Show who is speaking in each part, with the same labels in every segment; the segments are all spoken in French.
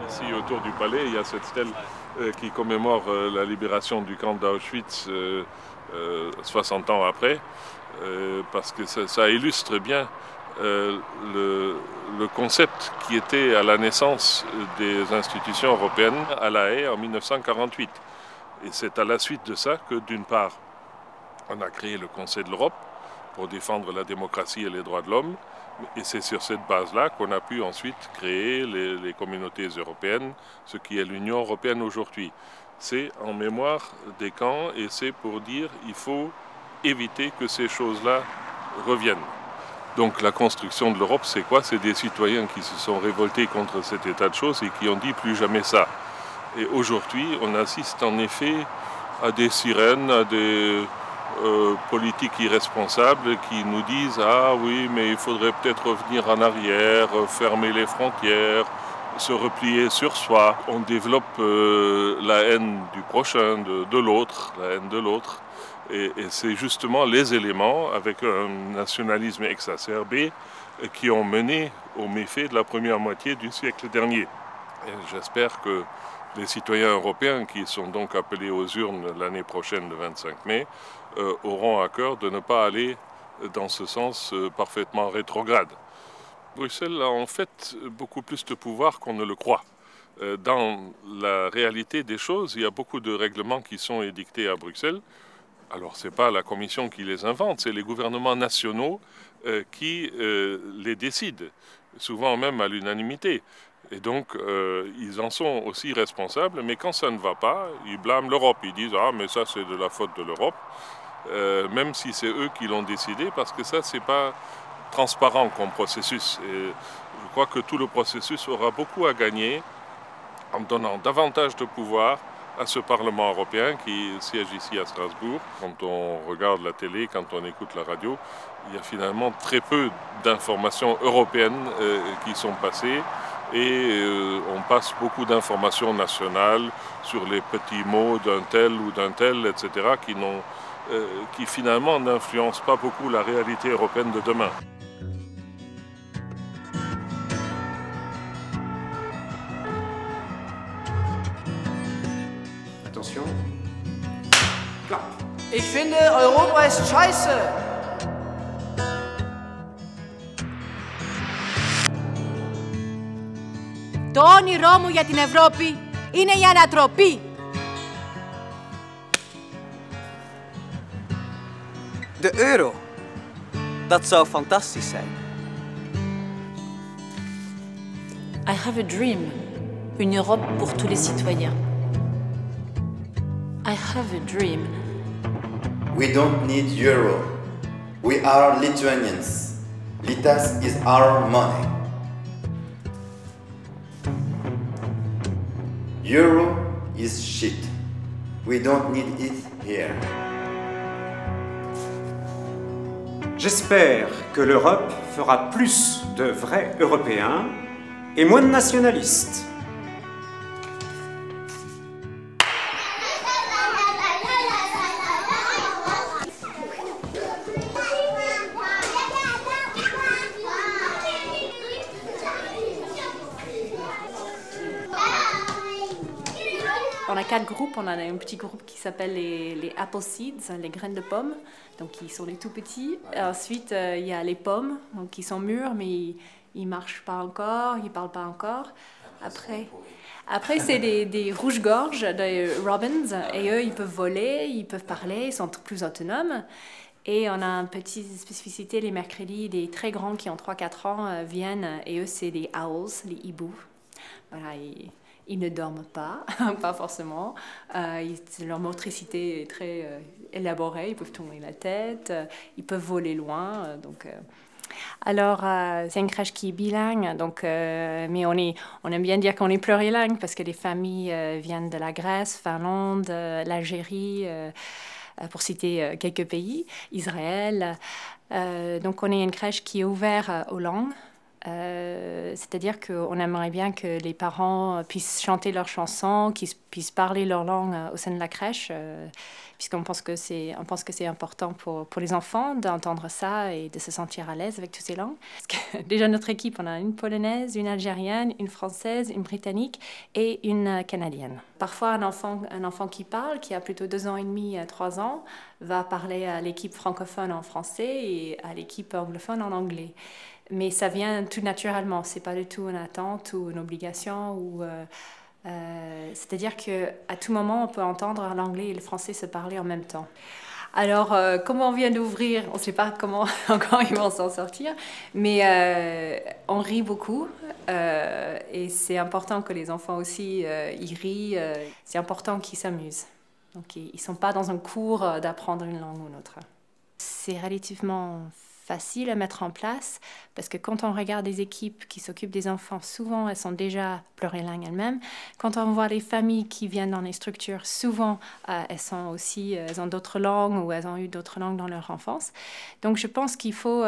Speaker 1: Ici, autour du palais, il y a cette stèle qui commémore la libération du camp d'Auschwitz 60 ans après, parce que ça illustre bien le concept qui était à la naissance des institutions européennes à La Haye en 1948. Et c'est à la suite de ça que, d'une part, on a créé le Conseil de l'Europe pour défendre la démocratie et les droits de l'homme. Et c'est sur cette base-là qu'on a pu ensuite créer les communautés européennes, ce qui est l'Union européenne aujourd'hui. C'est en mémoire des camps et c'est pour dire qu'il faut éviter que ces choses-là reviennent. Donc la construction de l'Europe, c'est quoi? C'est des citoyens qui se sont révoltés contre cet état de choses et qui ont dit plus jamais ça. Et aujourd'hui, on assiste en effet à des sirènes, à des politiques irresponsables qui nous disent « Ah oui, mais il faudrait peut-être revenir en arrière, fermer les frontières, se replier sur soi. » On développe la haine du prochain, de l'autre, la haine de l'autre. Et c'est justement les éléments, avec un nationalisme exacerbé, qui ont mené aux méfaits de la première moitié du siècle dernier. J'espère que les citoyens européens, qui sont donc appelés aux urnes l'année prochaine, le 25 mai, auront à cœur de ne pas aller dans ce sens parfaitement rétrograde. Bruxelles a en fait beaucoup plus de pouvoir qu'on ne le croit. Dans la réalité des choses, il y a beaucoup de règlements qui sont édictés à Bruxelles. Alors, ce n'est pas la Commission qui les invente, c'est les gouvernements nationaux qui les décident, souvent même à l'unanimité. Et donc, ils en sont aussi responsables, mais quand ça ne va pas, ils blâment l'Europe. Ils disent « Ah, mais ça, c'est de la faute de l'Europe », même si c'est eux qui l'ont décidé, parce que ça, ce n'est pas transparent comme processus. Et je crois que tout le processus aura beaucoup à gagner en donnant davantage de pouvoir à ce Parlement européen qui siège ici à Strasbourg. Quand on regarde la télé, quand on écoute la radio, il y a finalement très peu d'informations européennes qui sont passées et on passe beaucoup d'informations nationales sur les petits mots d'un tel ou d'un tel, etc., qui finalement n'influencent pas beaucoup la réalité européenne de demain.
Speaker 2: Attention. Clap.
Speaker 3: Ich finde, Europa ist scheiße. Το όνειρό μου για την Ευρώπη είναι η ανατροπή.
Speaker 4: De euro. Dat zou fantastisch zijn.
Speaker 5: I have a dream. Une Europe pour tous les citoyens. I have a dream.
Speaker 6: We don't need euro. We are Lithuanians. Litas is our money. Euro is shit. We don't need it here.
Speaker 2: J'espère que l'Europe fera plus de vrais Européens et moins de nationalistes.
Speaker 5: On a 4 groupes. On a un petit groupe qui s'appelle les apple seeds, les graines de pommes, donc qui sont les tout petits. Et ensuite, il y a les pommes, donc qui sont mûres, mais Ils marchent pas encore, ils parlent pas encore. Après c'est des rouges-gorges, des robins, et eux, ils peuvent voler, ils peuvent parler, ils sont plus autonomes. Et on a une petite spécificité, les mercredis, des très grands qui ont 3-4 ans viennent, et eux, c'est les owls, les hiboux. Voilà, ils ne dorment pas, pas forcément. Leur motricité est très élaborée, ils peuvent tourner la tête, ils peuvent voler loin. Alors, c'est une crèche qui est bilingue, mais on aime bien dire qu'on est plurilingue parce que les familles viennent de la Grèce, Finlande, l'Algérie, pour citer quelques pays, Israël. Donc, on est une crèche qui est ouverte aux langues. C'est-à-dire qu'on aimerait bien que les parents puissent chanter leurs chansons, qu'ils puissent parler leur langue au sein de la crèche, puisqu'on pense que c'est important pour les enfants d'entendre ça et de se sentir à l'aise avec toutes ces langues. Parce que déjà, notre équipe, on a une polonaise, une algérienne, une française, une britannique et une canadienne. Parfois, un enfant qui parle, qui a plutôt 2 ans et demi, 3 ans, va parler à l'équipe francophone en français et à l'équipe anglophone en anglais. Mais ça vient tout naturellement, c'est pas du tout une attente ou une obligation. C'est-à-dire qu'à tout moment, on peut entendre l'anglais et le français se parler en même temps. Alors, comment on vient d'ouvrir, on ne sait pas comment encore ils vont s'en sortir, mais on rit beaucoup et c'est important que les enfants aussi y rient, c'est important qu'ils s'amusent. Donc, ils ne sont pas dans un cours d'apprendre une langue ou une autre. C'est relativement facile à mettre en place parce que quand on regarde des équipes qui s'occupent des enfants, souvent elles sont déjà plurilingues elles-mêmes. Quand on voit les familles qui viennent dans les structures, souvent elles ont d'autres langues ou elles ont eu d'autres langues dans leur enfance. Donc je pense qu'il faut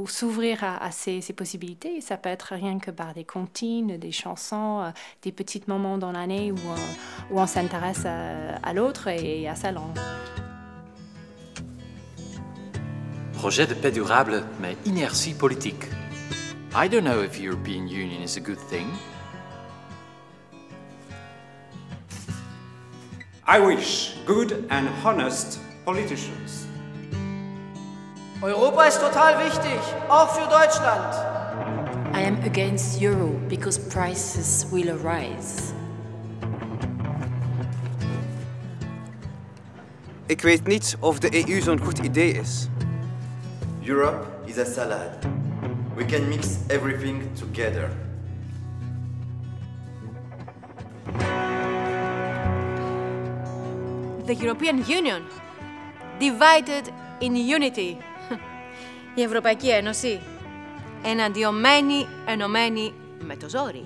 Speaker 5: s'ouvrir à ces possibilités. Ça peut être rien que par des comptines, des chansons, des petits moments dans l'année où on s'intéresse à l'autre et à sa langue.
Speaker 7: Projet de paix durable, mais inertie politique. I don't know if European Union is a good thing.
Speaker 2: I wish good and honest politicians.
Speaker 4: Europa ist total wichtig, auch für Deutschland.
Speaker 8: I am against euro because prices will arise.
Speaker 4: Ik weet niet of de EU zo'n goed idee is.
Speaker 6: Europe is a salad. We can mix everything together.
Speaker 3: The European Union. Divided in unity. Η Ευρωπαϊκή Ένωση. Εναντιωμένη, ενωμένη με το ζόρι.